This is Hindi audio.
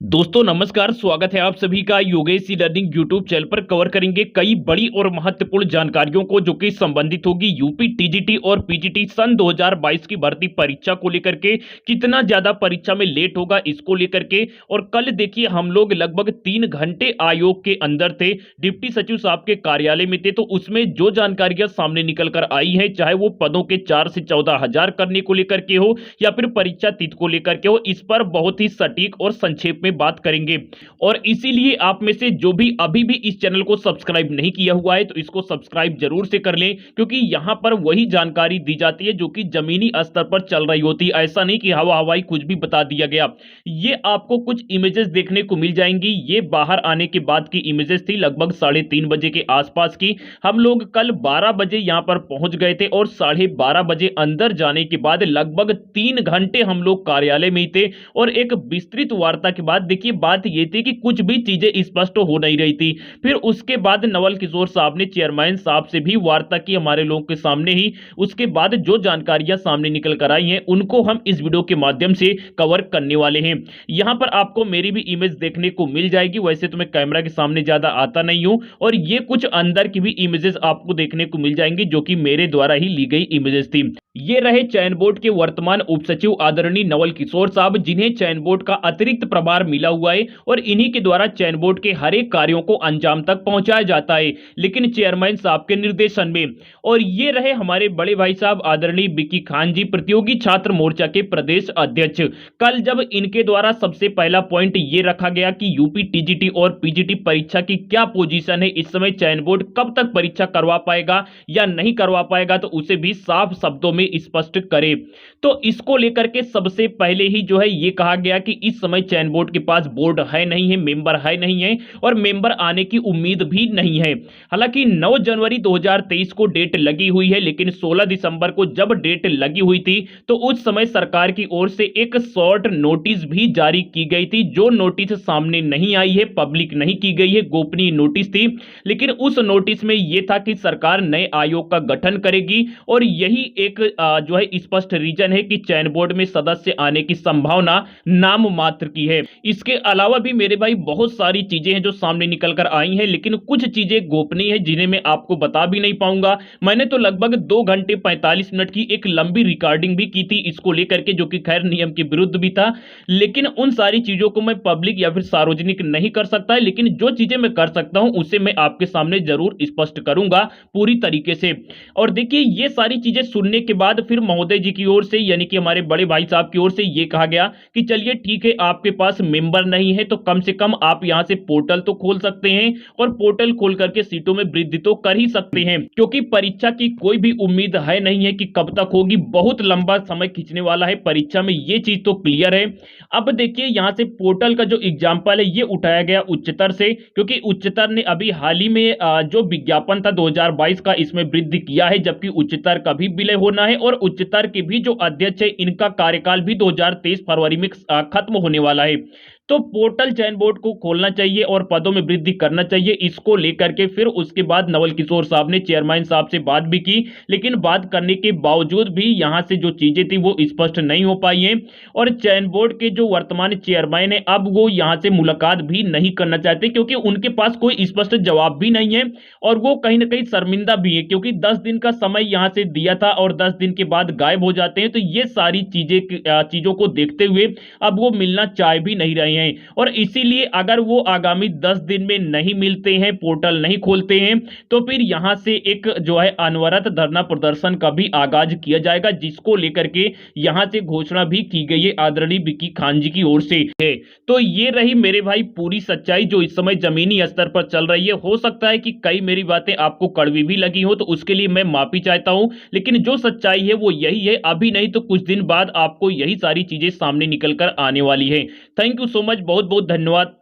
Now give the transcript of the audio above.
दोस्तों नमस्कार, स्वागत है आप सभी का Yogesh e learning YouTube channel पर। कवर करेंगे कई बड़ी और महत्वपूर्ण जानकारियों को जो कि संबंधित होगी यूपी टीजीटी और पीजीटी सन 2022 की भर्ती परीक्षा को लेकर के। कितना ज्यादा परीक्षा में लेट होगा इसको लेकर के। और कल देखिए हम लोग लगभग 3 घंटे आयोग के अंदर थे, डिप्टी सचिव साहब के कार्यालय में थे, तो उसमें जो जानकारियां सामने निकल कर आई है, चाहे वो पदों के 4 से 14 हजार करने को लेकर के हो या फिर परीक्षा तिथि को लेकर के हो, इस पर बहुत ही सटीक और संक्षेप में बात करेंगे। और इसीलिए आप में से जो भी अभी भी इस चैनल को सब्सक्राइब नहीं किया हुआ है तो इसको सब्सक्राइब जरूर से कर लें, क्योंकि यहां पर वही जानकारी दी जाती है जो कि जमीनी स्तर पर चल रही होती है। ऐसा नहीं कि हवा हवाई कुछ भी बता दिया गया। ये आपको कुछ इमेजेस देखने को मिल जाएंगी। ये बाहर आने के बाद की इमेजेस थी, लगभग 3:30 बजे के आसपास की। हम लोग कल 12 बजे यहां पर पहुंच गए थे और 12:30 बजे अंदर जाने के बाद लगभग 3 घंटे हम लोग कार्यालय में ही थे। और एक विस्तृत वार्ता के बाद देखिए बात ये थी कि कुछ भी चीजें स्पष्ट हो नहीं रही थी। फिर उसके बाद नवल किशोर साहब ने चेयरमैन साहब से भी वार्ता की हमारे लोगों के सामने ही। उसके बाद जो जानकारियां सामने निकल कर आई हैं उनको हम इस वीडियो के माध्यम से कवर करने वाले हैं। यहां पर आपको मेरी भी इमेज देखने को मिल जाएगी। वैसे तो मैं कैमरा के सामने ज्यादा आता नहीं हूं, और ये कुछ अंदर की भी इमेजेस आपको देखने को मिल जाएंगी जो कि मेरे द्वारा ही ली गई इमेजेस थी। ये रहे चयन बोर्ड के वर्तमान उप सचिव आदरणीय नवल किशोर साहब, जिन्हें चयन बोर्ड का अतिरिक्त प्रभार मिला हुआ है और इन्हीं के द्वारा चयन बोर्ड के हर एक कार्यों को अंजाम तक पहुंचाया जाता है, लेकिन चेयरमैन साहब के निर्देशन में। और ये रहे हमारे बड़े भाई साहब आदरणीय बिक्की खान जी, प्रतियोगी छात्र मोर्चा के प्रदेश अध्यक्ष। कल जब इनके द्वारा सबसे पहला पॉइंट ये रखा गया कि यूपी टीजीटी और पीजीटी परीक्षा की क्या पोजीशन है, इस समय चयन बोर्ड कब तक परीक्षा करवा पाएगा या नहीं करवा पाएगा, तो उसे भी साफ शब्दों में स्पष्ट करे। तो इसको लेकर के सबसे पहले ही जो है ये कहा गया कि इस समय चयन बोर्ड के पास बोर्ड है नहीं है, मेंबर है नहीं है, और मेंबर आने की उम्मीद भी नहीं है। हालांकि 9 जनवरी 2023 को डेट लगी हुई है, लेकिन 16 दिसंबर को जब डेट लगी हुई थी तो उस समय सरकार की ओर से एक शॉर्ट नोटिस भी जारी की गई थी, जो नोटिस सामने नहीं आई है, पब्लिक नहीं की गई है, गोपनीय नोटिस थी। लेकिन उस नोटिस में यह था कि सरकार नए आयोग का गठन करेगी, और यही एक जो है स्पष्ट रीजन है कि चयन बोर्ड में सदस्य आने की संभावना नाम मात्र की है। इसके अलावा भी मेरे भाई बहुत सारी चीजें हैं जो सामने निकल कर आई हैं, लेकिन कुछ चीजें गोपनीय है जिन्हें मैं आपको बता भी नहीं पाऊंगा। मैंने तो लगभग 2 घंटे 45 मिनट की एक लंबी रिकॉर्डिंग भी की थी इसको लेकर के, जो कि खैर नियम के विरुद्ध भी था। लेकिन उन सारी चीजों को मैं पब्लिक या फिर सार्वजनिक नहीं कर सकता है, लेकिन जो चीजें मैं कर सकता हूं उसे मैं आपके सामने जरूर स्पष्ट करूंगा पूरी तरीके से। और देखिए ये सारी चीजें सुनने के बाद फिर महोदय जी की ओर से, यानी कि हमारे बड़े भाई साहब की ओर से ये कहा गया कि चलिए ठीक है, आपके पास मेंबर नहीं है तो कम से कम आप यहां से पोर्टल तो खोल सकते हैं, और पोर्टल खोल करके सीटों में वृद्धि तो कर ही सकते हैं, क्योंकि परीक्षा की कोई भी उम्मीद है नहीं है कि कब तक होगी। बहुत लंबा समय खींचने वाला है परीक्षा में, ये चीज तो क्लियर है। अब देखिए यहां से पोर्टल का जो एग्जाम्पल है ये उठाया गया उच्चतर से, क्योंकि उच्चतर ने अभी हाल ही में जो विज्ञापन था 2022 का, इसमें वृद्धि किया है, जबकि उच्चतर का भी विलय होना है। और उच्चतर के भी जो अध्यक्ष है इनका कार्यकाल भी 2023 फरवरी में खत्म होने वाला है। तो पोर्टल चयन बोर्ड को खोलना चाहिए और पदों में वृद्धि करना चाहिए, इसको लेकर के फिर उसके बाद नवल किशोर साहब ने चेयरमैन साहब से बात भी की, लेकिन बात करने के बावजूद भी यहां से जो चीजें थी वो स्पष्ट नहीं हो पाई हैं। और चयन बोर्ड के जो वर्तमान चेयरमैन है अब वो यहां से मुलाकात भी नहीं करना चाहते, क्योंकि उनके पास कोई स्पष्ट जवाब भी नहीं है, और वो कहीं ना कहीं शर्मिंदा भी है, क्योंकि 10 दिन का समय यहां से दिया था और 10 दिन के बाद गायब हो जाते हैं। तो ये सारी चीजों को देखते हुए अब वो मिलना चाह भी नहीं रहे हैं। और इसीलिए अगर वो आगामी 10 दिन में नहीं मिलते हैं, पोर्टल नहीं खोलते हैं, तो फिर यहां से एक जो है अनवरत धरना प्रदर्शन का भी आगाज किया जाएगा, जिसको लेकर के यहां से घोषणा भी की गई है आदरणीय बिक्की खान जी की ओर से है। तो ये रही मेरे भाई पूरी सच्चाई जो इस समय जमीनी स्तर पर चल रही है। हो सकता है कि कई मेरी बातें आपको कड़वी भी लगी हो, तो उसके लिए मैं माफी चाहता हूं, लेकिन जो सच्चाई है वो यही है। अभी नहीं तो कुछ दिन बाद आपको यही सारी चीजें सामने निकल कर आने वाली है। थैंक यू सो मच, बहुत बहुत धन्यवाद।